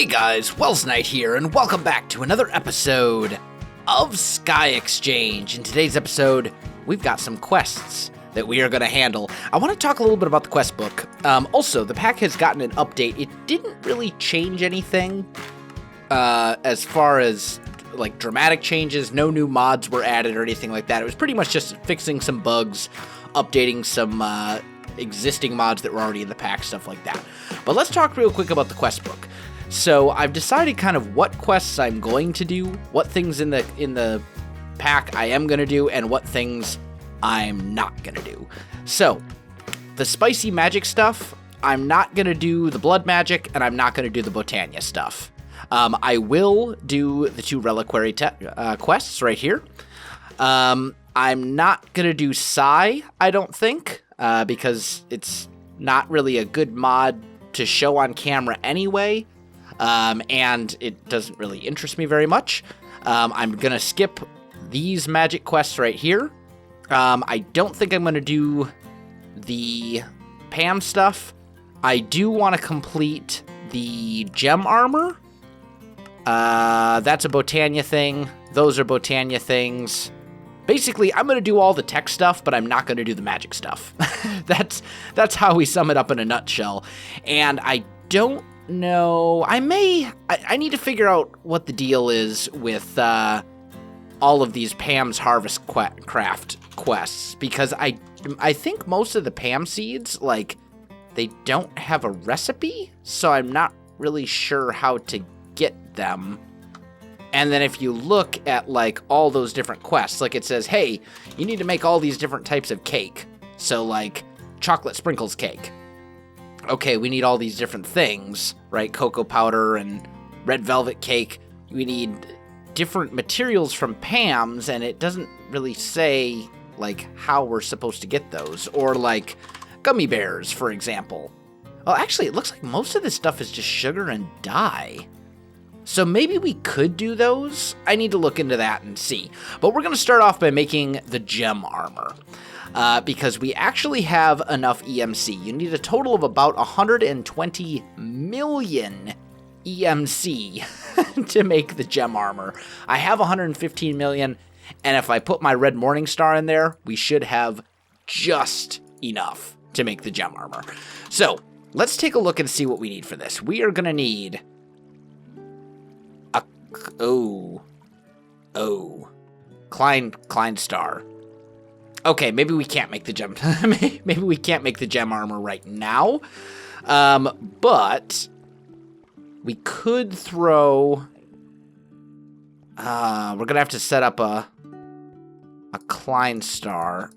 Hey guys, Welsknight here, and welcome back to another episode of SkyExchange. In today's episode, we've got some quests that we are going to handle. I want to talk a little bit about the quest book. Also, the pack has gotten an update. It didn't really change anything as far as like dramatic changes. No new mods were added or anything like that. It was pretty much just fixing some bugs, updating some existing mods that were already in the pack, stuff like that. But let's talk real quick about the quest book. So I've decided kind of what quests I'm going to do, what things in the pack I am going to do, and what things I'm not going to do. So the spicy magic stuff, I'm not going to do the blood magic, and I'm not going to do the Botania stuff. I will do the two reliquary quests right here. I'm not going to do Psy, I don't think, because it's not really a good mod to show on camera anyway. And it doesn't really interest me very much. I'm going to skip these magic quests right here. I don't think I'm going to do the Pam stuff. I do want to complete the gem armor. That's a Botania thing. Those are Botania things. Basically, I'm going to do all the tech stuff, but I'm not going to do the magic stuff. That's how we sum it up in a nutshell. And I don't know, I need to figure out what the deal is with all of these Pam's Harvest Craft quests, because I think most of the Pam seeds, like, they don't have a recipe, so I'm not really sure how to get them. And then if you look at, like, all those different quests, like, it says, hey, you need to make all these different types of cake. So, like, chocolate sprinkles cake. Okay, we need all these different things, right? Cocoa powder and red velvet cake. We need different materials from Pam's, and it doesn't really say, like, how we're supposed to get those. Or, like, gummy bears, for example. Well, actually, it looks like most of this stuff is just sugar and dye. So maybe we could do those. I need to look into that and see. But we're going to start off by making the gem armor. Because we actually have enough EMC. You need a total of about 120 million EMC to make the gem armor. I have 115 million, and if I put my red morning star in there, we should have just enough to make the gem armor. So let's take a look and see what we need for this. We are going to need a... Klein star. Okay, maybe we can't make the gem. Maybe we can't make the gem armor right now. But we could throw. We're gonna have to set up a Klein star.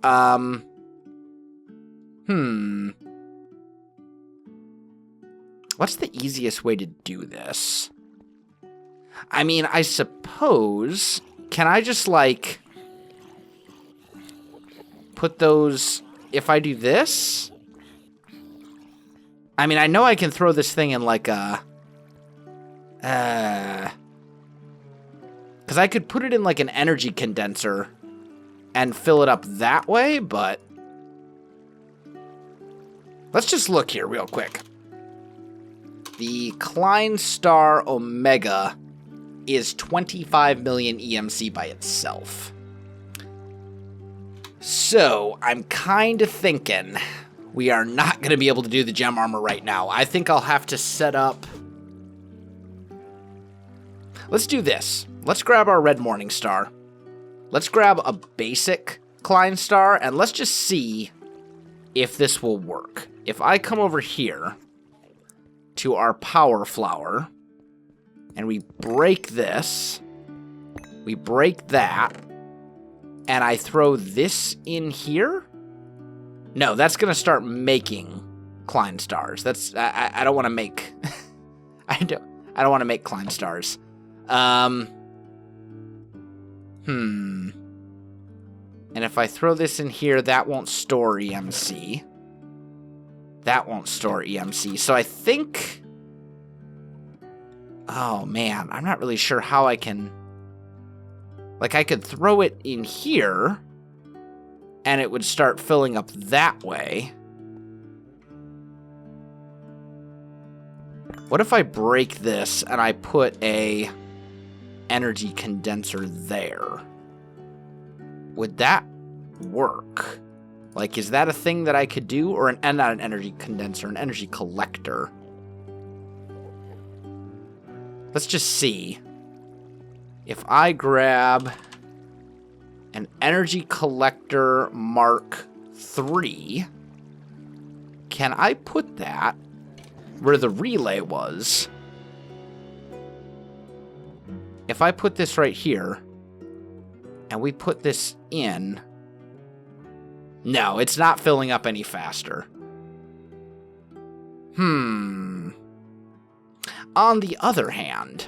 What's the easiest way to do this? I mean, I suppose. Can I just like put those, if I do this? I mean, I know I can throw this thing in like a, because I could put it in like an energy condenser and fill it up that way, but let's just look here real quick. The Klein Star Omega is 25 million EMC by itself. So, I'm kind of thinking we are not going to be able to do the gem armor right now. I think I'll have to set up... Let's do this. Let's grab our red morning star. Let's grab a basic Klein star, and let's just see if this will work. If I come over here to our power flower, and we break this, we break that, and I throw this in here? No, that's going to start making Klein stars. That's I don't want to make I don't want to make Klein stars. And if I throw this in here, that won't store EMC. That won't store EMC. So I think, oh man, I'm not really sure how I can. Like, I could throw it in here, and it would start filling up that way. What if I break this and I put a energy condenser there? Would that work? Like, is that a thing that I could do? Or not an energy condenser, an energy collector. Let's just see. If I grab an energy collector Mark III, can I put that where the relay was? If I put this right here, and we put this in... No, it's not filling up any faster. On the other hand...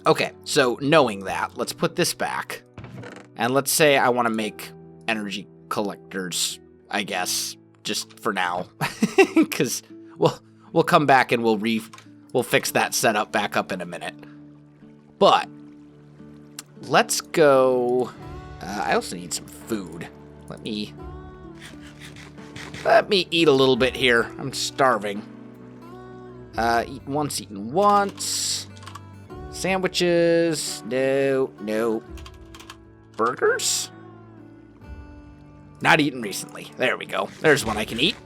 Okay, so knowing that, let's put this back. And let's say I want to make energy collectors, I guess, just for now. Because we'll come back and we'll fix that setup back up in a minute. But let's go... I also need some food. Let me eat a little bit here. I'm starving. Eaten once. Sandwiches. No. Burgers? Not eaten recently. There we go. There's one I can eat.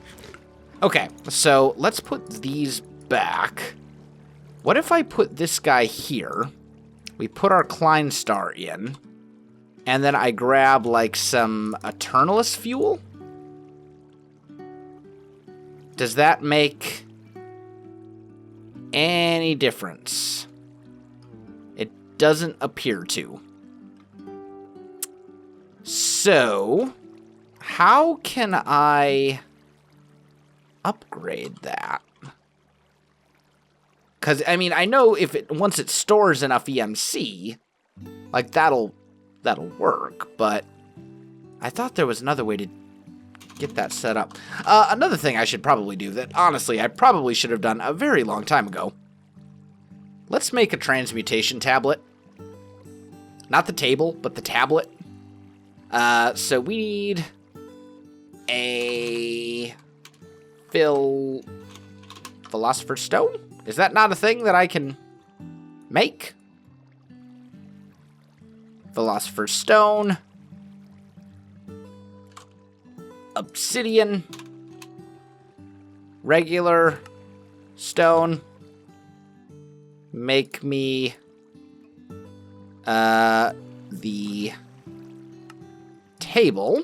Okay, so let's put these back. What if I put this guy here? We put our Klein Star in. And then I grab, like, some Eternalis fuel? Does that make any difference? It doesn't appear to. So, how can I upgrade that? Because, I mean, I know once it stores enough EMC, like, that'll work, but I thought there was another way to get that set up. Another thing I should probably do that, honestly, I probably should have done a very long time ago. Let's make a Transmutation Tablet. Not the table, but the tablet. So we need a Philosopher's Stone? Is that not a thing that I can make? Philosopher's Stone. Obsidian. Regular stone. Make me the table.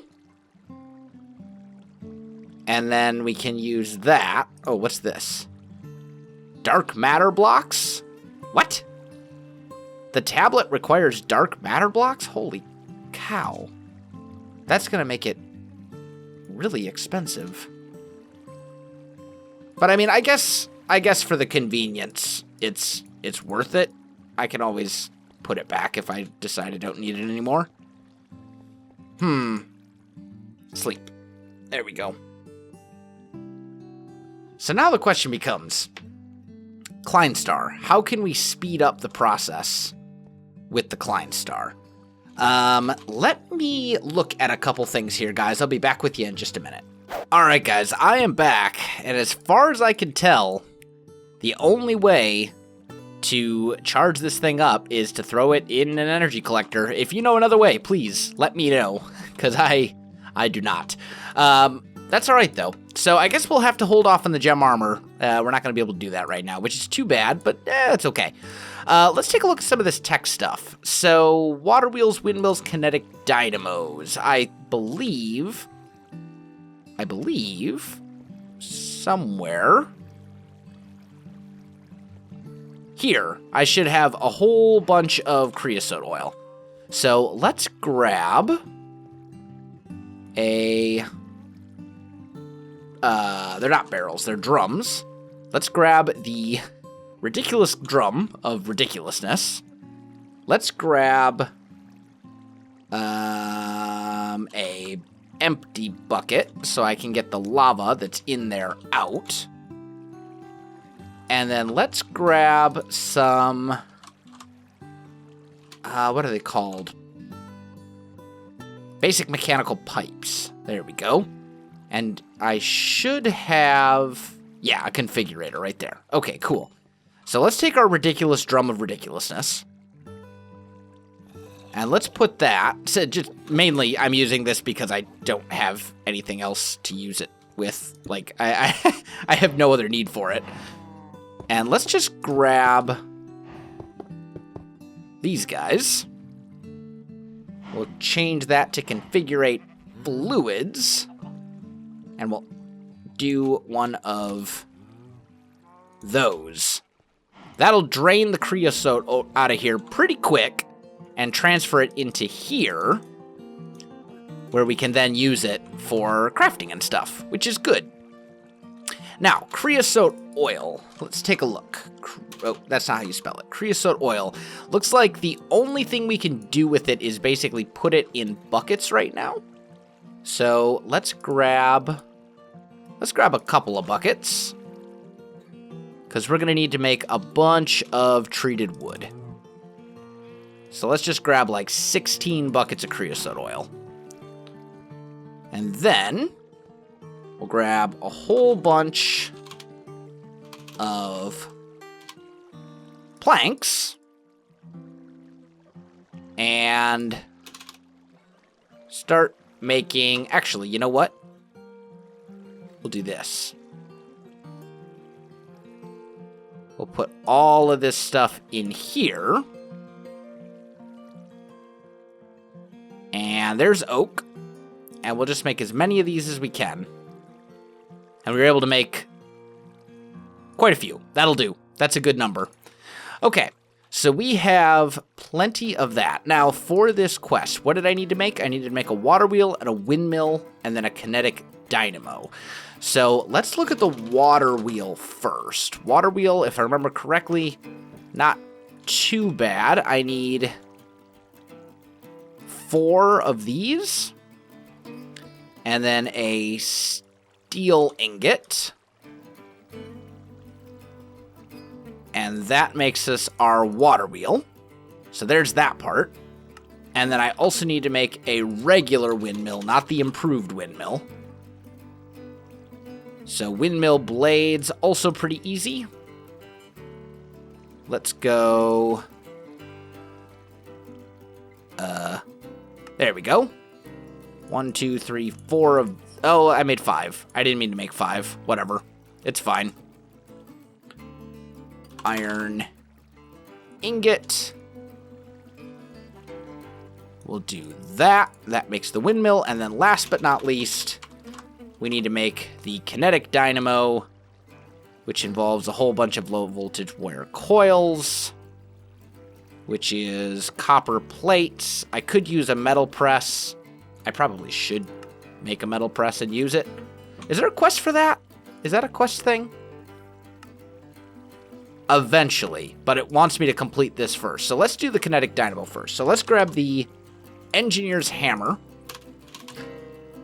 And then we can use that. Oh, what's this? Dark matter blocks? What? The tablet requires dark matter blocks? Holy cow. That's going to make it really expensive. But I mean, I guess for the convenience, it's worth it. I can always put it back if I decide I don't need it anymore. Sleep. There we go. So now the question becomes, Klein Star, how can we speed up the process with the Klein Star? Let me look at a couple things here, guys. I'll be back with you in just a minute. Alright, guys, I am back, and as far as I can tell, the only way to charge this thing up is to throw it in an energy collector. If you know another way, please let me know, because I do not. That's alright, though. So I guess we'll have to hold off on the gem armor. We're not going to be able to do that right now, which is too bad, but it's okay. Let's take a look at some of this tech stuff. So, water wheels, windmills, kinetic dynamos. I believe, somewhere here, I should have a whole bunch of creosote oil. So, let's grab they're not barrels, they're drums. Let's grab the ridiculous drum of ridiculousness. Let's grab a empty bucket so I can get the lava that's in there out. And then let's grab some what are they called? Basic mechanical pipes. There we go. And I should have, yeah, a configurator right there. Okay, cool. So let's take our ridiculous drum of ridiculousness. And let's put that, so just mainly I'm using this because I don't have anything else to use it with. Like, I have no other need for it. And let's just grab these guys. We'll change that to configurate fluids. And we'll do one of those. That'll drain the creosote out of here pretty quick and transfer it into here, where we can then use it for crafting and stuff, which is good. Now, creosote oil. Let's take a look. Oh, that's not how you spell it. Creosote oil. Looks like the only thing we can do with it is basically put it in buckets right now. So let's grab a couple of buckets, because we're going to need to make a bunch of treated wood. So let's just grab like 16 buckets of creosote oil. And then we'll grab a whole bunch of planks and start making... Actually, you know what? We'll do this. We'll put all of this stuff in here. And there's oak. And we'll just make as many of these as we can. And we were able to make quite a few. That'll do. That's a good number. Okay, so we have plenty of that. Now, for this quest, what did I need to make? I needed to make a water wheel and a windmill and then a kinetic dynamo. So let's look at the water wheel first. Water wheel, if I remember correctly, not too bad. I need 4 of these. And then a steel ingot. And that makes us our water wheel. So there's that part. And then I also need to make a regular windmill, not the improved windmill. So windmill blades, also pretty easy. Let's go... there we go. 1, 2, 3, 4 of... Oh, I made 5. I didn't mean to make 5. Whatever. It's fine. Iron ingot. We'll do that. That makes the windmill. And then last but not least, we need to make the kinetic dynamo, which involves a whole bunch of low voltage wire coils, which is copper plates. I could use a metal press. I probably should make a metal press and use it. Is there a quest for that? Is that a quest thing? Eventually, but it wants me to complete this first. So let's do the kinetic dynamo first. So let's grab the engineer's hammer.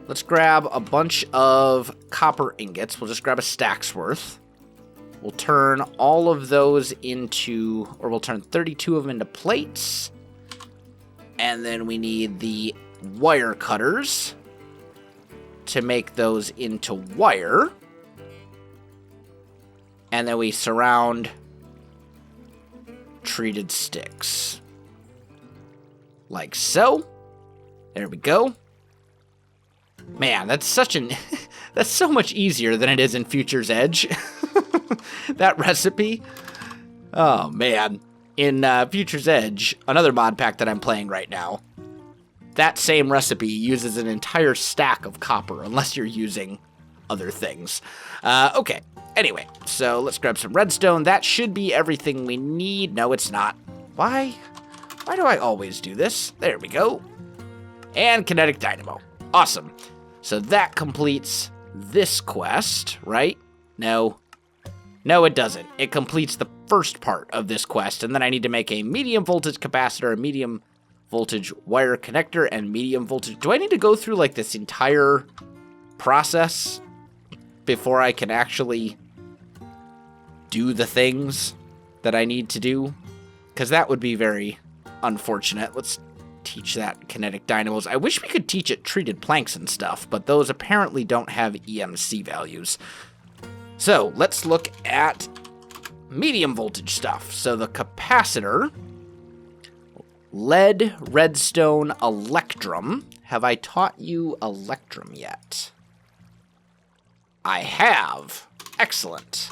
Let's grab a bunch of copper ingots. We'll just grab a stack's worth. We'll turn all of those into, or we'll turn 32 of them into plates. And then we need the wire cutters to make those into wire. And then we surround treated sticks. Like so. There we go. Man, that's such an... that's so much easier than it is in Future's Edge. That recipe. Oh, man. In Future's Edge, another mod pack that I'm playing right now, that same recipe uses an entire stack of copper, unless you're using other things. Okay. Anyway, so let's grab some redstone. That should be everything we need. No, it's not. Why? Why do I always do this? There we go. And kinetic dynamo. Awesome. So that completes this quest, right? No. No, it doesn't. It completes the first part of this quest, and then I need to make a medium voltage capacitor, a medium voltage wire connector, and medium voltage... Do I need to go through, like, this entire process before I can actually do the things that I need to do? Because that would be very unfortunate. Let's teach that kinetic dynamos. I wish we could teach it treated planks and stuff, but those apparently don't have EMC values. So let's look at medium voltage stuff. So the capacitor, lead, redstone, electrum. Have I taught you electrum yet? I have. Excellent.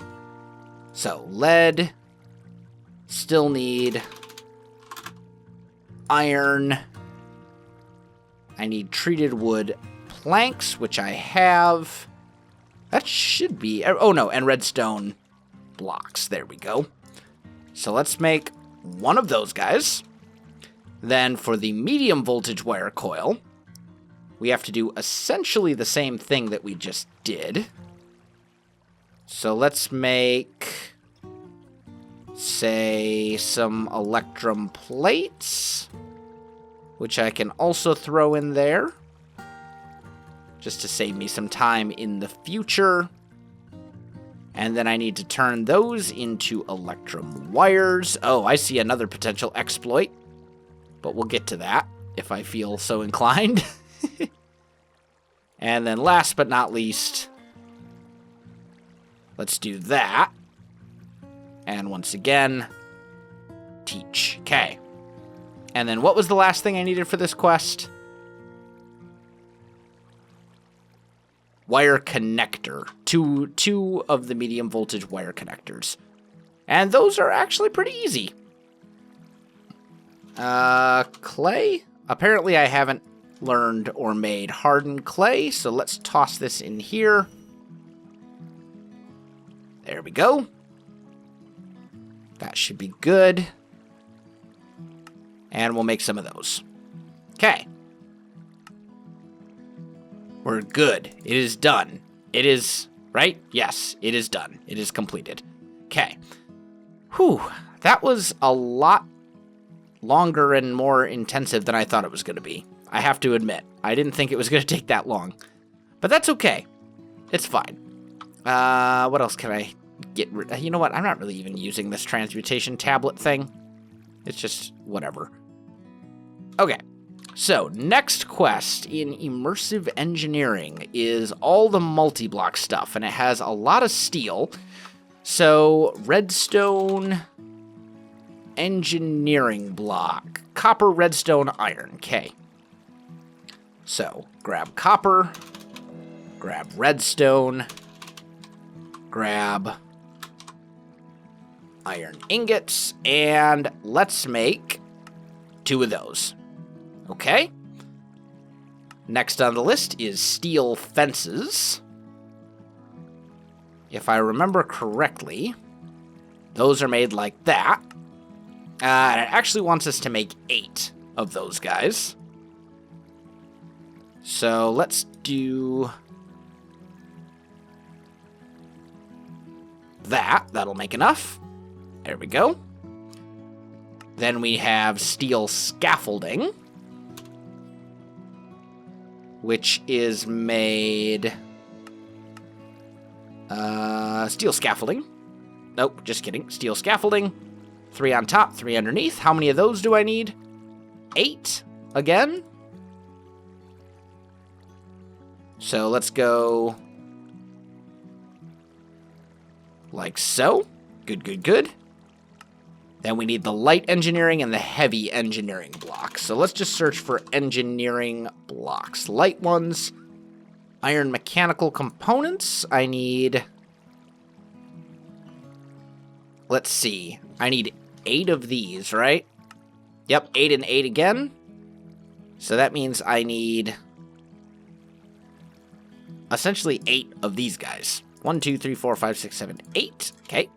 So lead, still need iron. I need treated wood planks, which I have. That should be... Oh, no, and redstone blocks. There we go. So let's make one of those guys. Then for the medium voltage wire coil, we have to do essentially the same thing that we just did. So let's make, say, some electrum plates, which I can also throw in there, just to save me some time in the future. And then I need to turn those into electrum wires. Oh, I see another potential exploit, but we'll get to that if I feel so inclined. And then last but not least, let's do that. And once again, teach. Okay. And then what was the last thing I needed for this quest? Wire connector. Two of the medium voltage wire connectors. And those are actually pretty easy. Clay? Apparently I haven't learned or made hardened clay, so let's toss this in here. There we go. That should be good. And we'll make some of those. Okay. We're good. It is done. It is, right? Yes, it is done. It is completed. Okay. Whew. That was a lot longer and more intensive than I thought it was going to be. I have to admit. I didn't think it was going to take that long. But that's okay. It's fine. What else can I get rid of? You know what? I'm not really even using this Transmutation Tablet thing. It's just whatever. Okay. So, next quest in Immersive Engineering is all the multi-block stuff, and it has a lot of steel. So, redstone engineering block. Copper, redstone, iron. Okay. So, grab copper, grab redstone, grab iron ingots, and let's make 2 of those. Okay. Next on the list is steel fences. If I remember correctly, those are made like that. And it actually wants us to make 8 of those guys. So let's do that. That'll make enough. There we go. Then we have steel scaffolding, which is made... steel scaffolding. Nope, just kidding. Steel scaffolding. 3 on top, 3 underneath. How many of those do I need? 8 again. So let's go like so. Good, good, good. Then we need the light engineering and the heavy engineering blocks. So let's just search for engineering blocks. Light ones, iron mechanical components. I need... Let's see. I need 8 of these, right? Yep, 8 and 8 again. So that means I need... essentially 8 of these guys. 1, 2, 3, 4, 5, 6, 7, 8. Okay.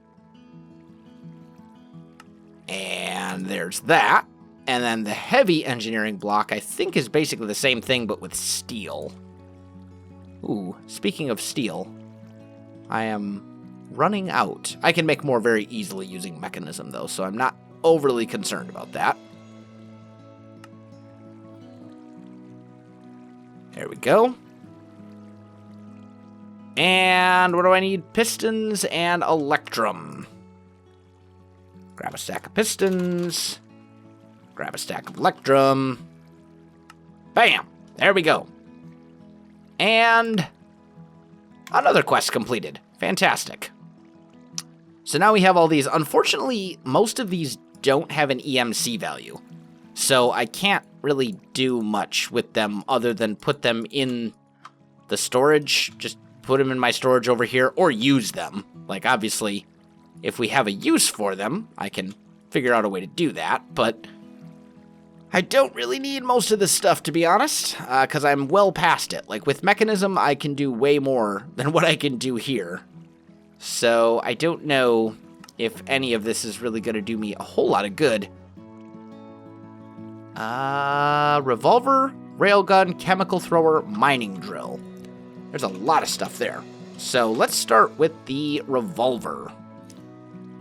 And there's that. And then the heavy engineering block, I think, is basically the same thing, but with steel. Ooh, speaking of steel, I am running out. I can make more very easily using mechanism, though, so I'm not overly concerned about that. There we go. And what do I need? Pistons and electrum. Grab a stack of pistons. Grab a stack of electrum. Bam! There we go. And another quest completed. Fantastic. So now we have all these. Unfortunately, most of these don't have an EMC value. So I can't really do much with them other than put them in the storage. Just put them in my storage over here or use them. Like, obviously, if we have a use for them, I can figure out a way to do that. But I don't really need most of this stuff, to be honest, because I'm well past it. Like, with Mechanism, I can do way more than what I can do here. So I don't know if any of this is really going to do me a whole lot of good. Revolver, railgun, chemical thrower, mining drill. There's a lot of stuff there. So let's start with the revolver.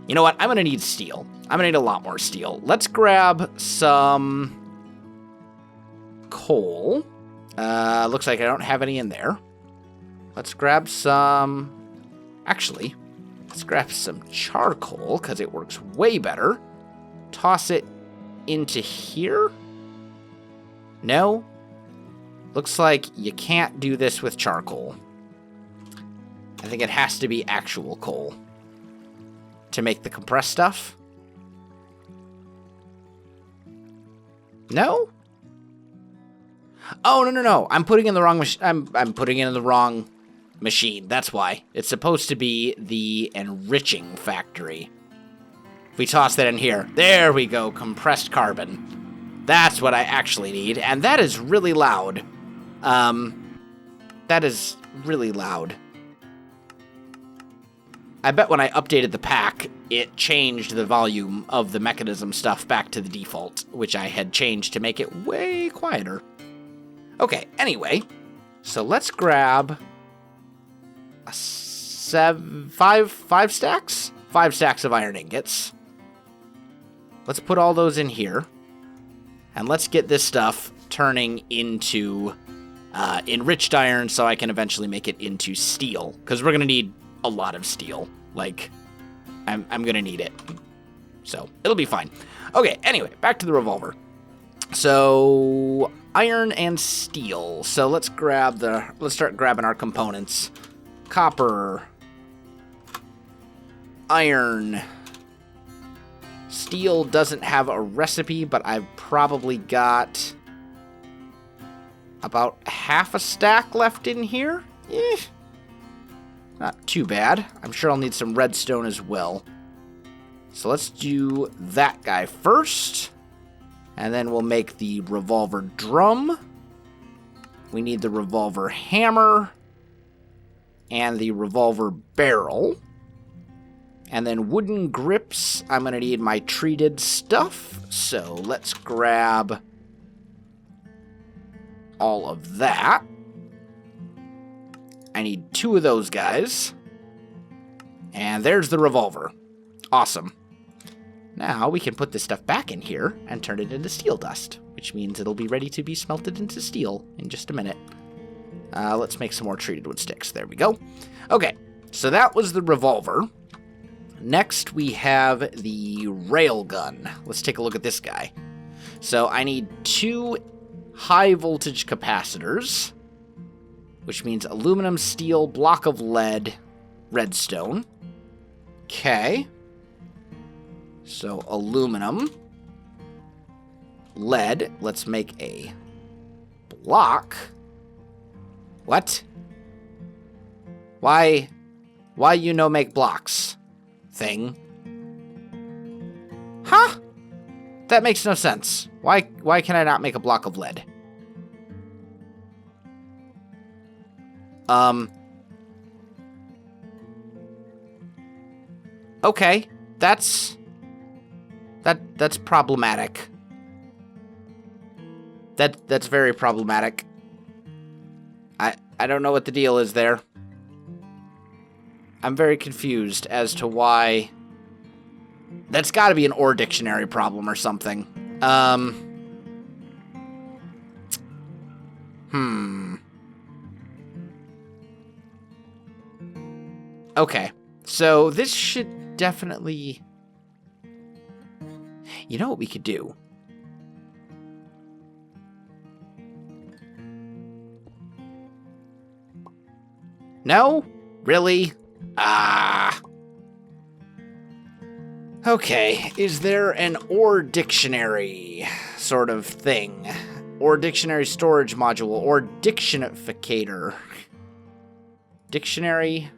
You know what? I'm going to need steel. I'm going to need a lot more steel. Let's grab some coal. Looks like I don't have any in there. Let's grab some... Actually, let's grab some charcoal, because it works way better. Toss it into here? No? Looks like you can't do this with charcoal. I think it has to be actual coal to make the compressed stuff. No? Oh, no. I'm putting in the wrong I'm putting it in the wrong machine. That's why. It's supposed to be the enriching factory. If we toss that in here. There we go. Compressed carbon. That's what I actually need. And that is really loud. That is really loud. I bet when I updated the pack, it changed the volume of the mechanism stuff back to the default, which I had changed to make it way quieter. Okay, anyway, so let's grab five stacks? 5 stacks of iron ingots. Let's put all those in here, and let's get this stuff turning into enriched iron so I can eventually make it into steel, because we're going to need a lot of steel. Like, I'm going to need it. So, it'll be fine. Okay, anyway, back to the revolver. So, iron and steel. So, let's start grabbing our components. Copper. Iron. Steel doesn't have a recipe, but I've probably got about half a stack left in here. Not too bad. I'm sure I'll need some redstone as well. So let's do that guy first. And then we'll make the revolver drum. We need the revolver hammer. And the revolver barrel. And then wooden grips. I'm going to need my treated stuff. So let's grab all of that. I need 2 of those guys. And there's the revolver. Awesome. Now we can put this stuff back in here and turn it into steel dust, which means it'll be ready to be smelted into steel in just a minute. Let's make some more treated wood sticks. There we go. Okay, so that was the revolver. Next we have the railgun. Let's take a look at this guy. So I need 2 high voltage capacitors, which means aluminum, steel, block of lead, redstone. Okay. So aluminum, lead. Let's make a block. What? Why you no make blocks? Thing. Huh? That makes no sense. Why can I not make a block of lead? Okay, that's problematic. That's very problematic. I don't know what the deal is there. I'm very confused as to why. That's got to be an OR dictionary problem or something. Okay, so this should definitely... You know what we could do? No? Really? Okay, is there an OR dictionary sort of thing? Or dictionary storage module, or dictionificator? Dictionary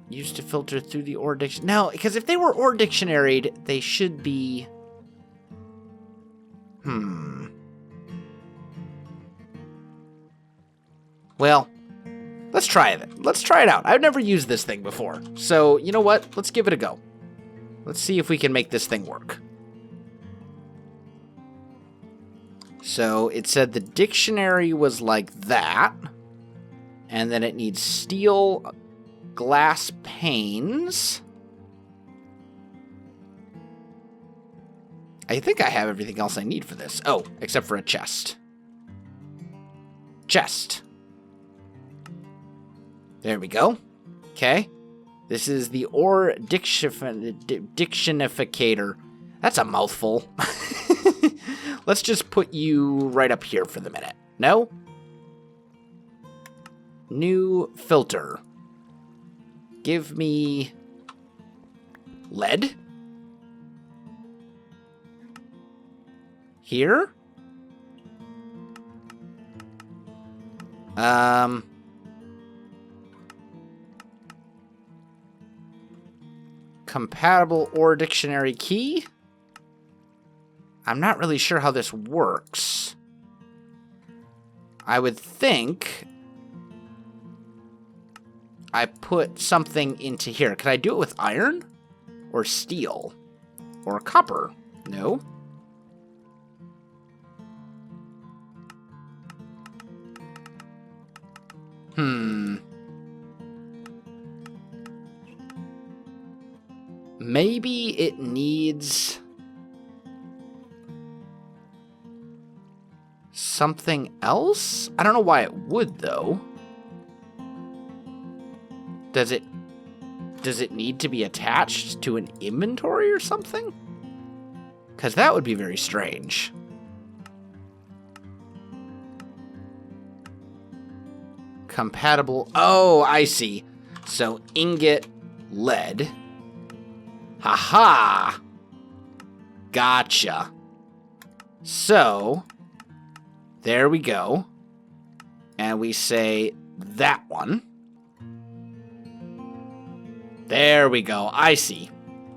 used to filter through the OR dictionary. No, because if they were OR dictionaried, they should be... Well, let's try it. Let's try it out. I've never used this thing before. So, you know what? Let's give it a go. Let's see if we can make this thing work. So, it said the dictionary was like that. And then it needs steel glass panes. I think I have everything else I need for this. Oh, except for a chest. Chest. There we go. Okay. This is the OR dictionificator. That's a mouthful. Let's just put you right up here for the minute. No? New filter. Give me lead. Here? Compatible OR dictionary key? I'm not really sure how this works. I would think I put something into here. Could I do it with iron? Or steel? Or copper? No. Maybe it needs something else? I don't know why it would, though. Does it need to be attached to an inventory or something? Because that would be very strange. Compatible. Oh, I see. So, ingot, lead. Haha! Gotcha. So, there we go. And we say that one. There we go. I see.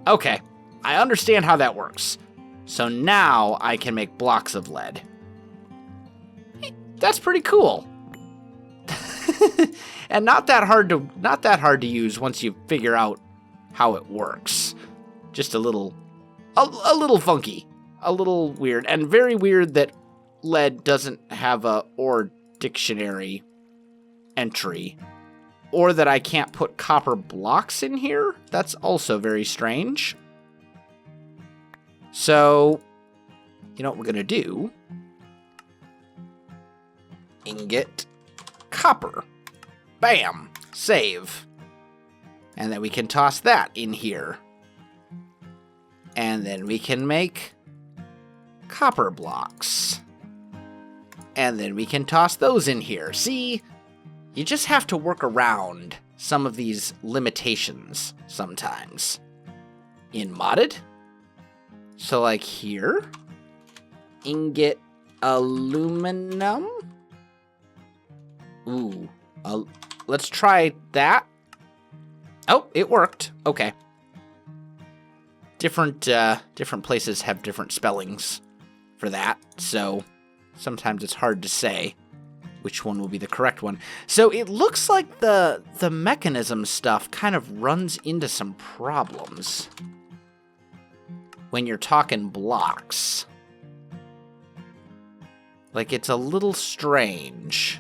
Okay. I understand how that works. So now I can make blocks of lead. That's pretty cool. And not that hard to use once you figure out how it works. Just a little funky, a little weird, and very weird that lead doesn't have a OR dictionary entry, or that I can't put copper blocks in here. That's also very strange. So, you know what we're gonna do? Ingot, copper. Bam! Save. And then we can toss that in here. And then we can make copper blocks. And then we can toss those in here. See? You just have to work around some of these limitations sometimes. In modded? So like here? Ingot aluminum? Ooh. Let's try that. Oh, it worked. Okay. Different places have different spellings for that, so sometimes it's hard to say which one will be the correct one. So it looks like the mechanism stuff kind of runs into some problems when you're talking blocks. Like, it's a little strange.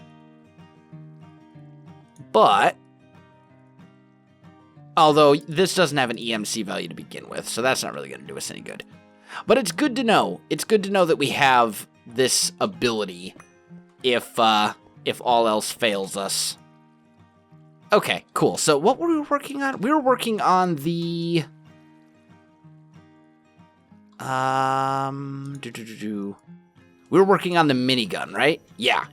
But, although this doesn't have an EMC value to begin with, so that's not really going to do us any good. But it's good to know. It's good to know that we have this ability if all else fails us. Okay, cool. So what were we working on? We were working on the... We were working on the minigun, right? Yeah.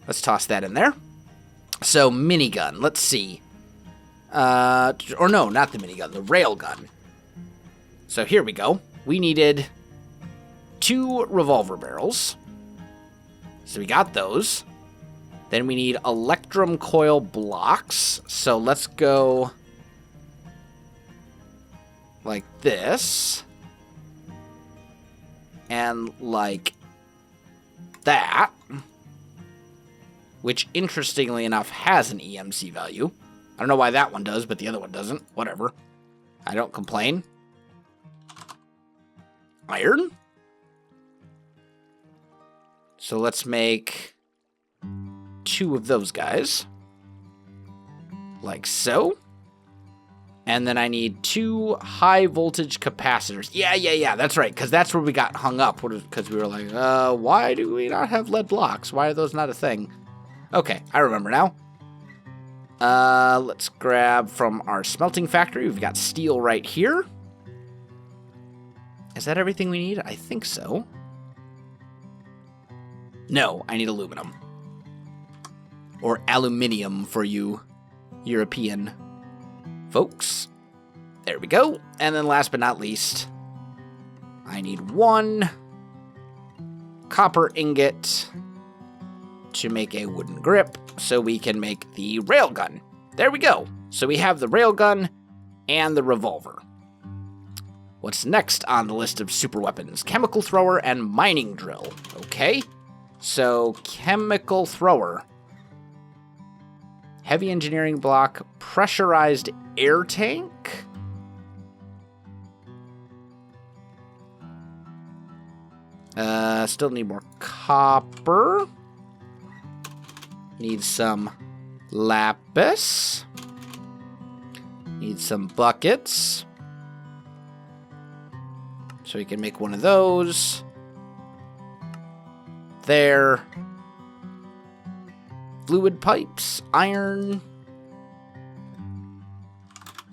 Let's toss that in there. So, minigun. Let's see. Or no, not the minigun, the railgun. So here we go. We needed 2 revolver barrels. So we got those. Then we need electrum coil blocks. So let's go like this. And like that. Which, interestingly enough, has an EMC value. I don't know why that one does, but the other one doesn't. Whatever. I don't complain. Iron. So let's make 2 of those guys. Like so. And then I need 2 high voltage capacitors. Yeah, that's right, because that's where we got hung up. Because we were like, why do we not have lead blocks? Why are those not a thing? Okay, I remember now. Let's grab from our smelting factory. We've got steel right here. Is that everything we need? I think so. No, I need aluminum. Or aluminium for you European folks. There we go. And then last but not least, I need 1 copper ingot to make a wooden grip so we can make the railgun. There we go. So we have the railgun and the revolver. What's next on the list of super weapons? Chemical thrower and mining drill. Okay. So chemical thrower. Heavy engineering block, pressurized air tank. Still need more copper. Need some lapis. Need some buckets. So we can make one of those. There. Fluid pipes, iron.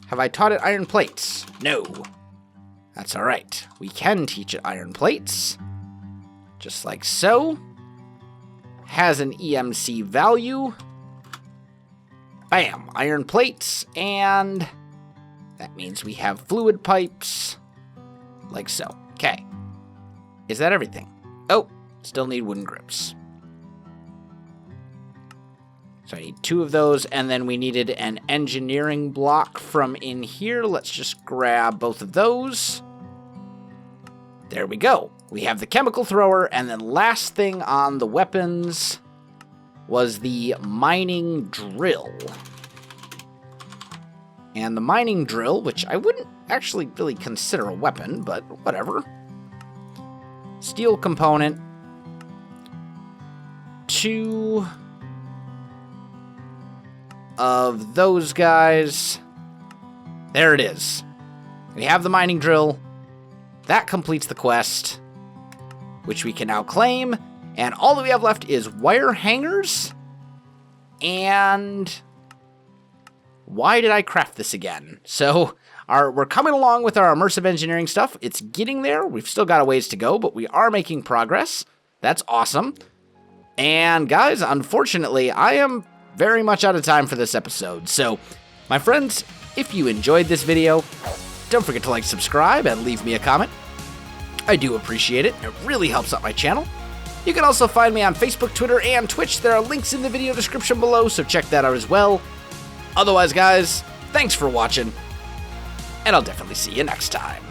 Have I taught it iron plates? No. That's alright. We can teach it iron plates. Just like so. Has an EMC value. Bam, iron plates, and that means we have fluid pipes. Like so. Okay. Is that everything? Oh, still need wooden grips. So I need 2 of those, and then we needed an engineering block from in here. Let's just grab both of those. There we go. We have the chemical thrower, and then last thing on the weapons was the mining drill. And the mining drill, which I wouldn't actually really consider a weapon, but whatever. Steel component. 2 of those guys. There it is. We have the mining drill. That completes the quest, which we can now claim. And all that we have left is wire hangers. And why did I craft this again? So we're coming along with our immersive engineering stuff. It's getting there. We've still got a ways to go, but we are making progress. That's awesome. And guys, unfortunately, I am very much out of time for this episode. So, my friends, if you enjoyed this video, don't forget to like, subscribe, and leave me a comment. I do appreciate it. It really helps out my channel. You can also find me on Facebook, Twitter, and Twitch. There are links in the video description below, so check that out as well. Otherwise, guys, thanks for watching, and I'll definitely see you next time.